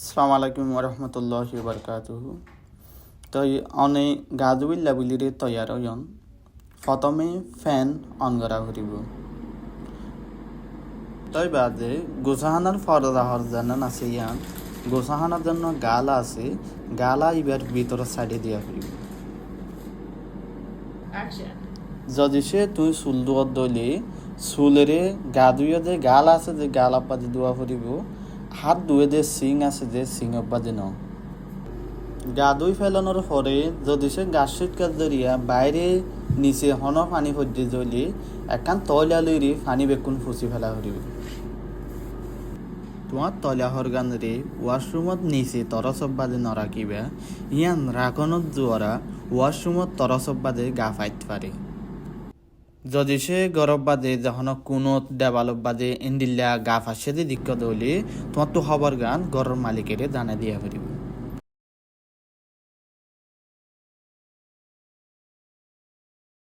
আসসালামু আলাইকুম ওরহমতুল্লাহি বারকাতুহু। তই অনে গা ধুইলা বুলিরে তৈয়ার হইন প্রথমে ফ্যান অন করা করিব। তই বাদে গোসাহানার ফরদা হরজানান আছে ইয়ান গোসাহানার জন্য গালা আছে, গালা এবার ভিতরের সাইডে দিয়া করিব। যদি সে তুই চুল ধোয়ার দলে চুলেরে গা ধুয়ে যে গাল আছে যে গাল আপাতে ধোয়া করিব, হাত ধুয়ে যে সিং আছে যে সিং অব্বাদে ন গা ধুই ফেলানোর পরে যদি সে গাছ কাজ ধরিয়া বাইরে নিচে হন পানি পর্যে জ্বলি একান তৈলা লইরে পানি বেকুন ফুচি ফেলা করিব। তোমার তৈলা হরগান রে ওয়াশরুমত নিচে তরসব বাদে নরাকিবা, ইয়ান রাখনত জোয়ারা ওয়াশরুমত তরসব বাদে গা ফাইত পারে। যদি সে গরব বাদে যখন কোনো দেবালব বাদে এন্ডিল্লা গা ফাঁসে দিক্কত হলে তোমার তো হবার গান ঘরের মালিকেরে জানা দিয়া পারিব।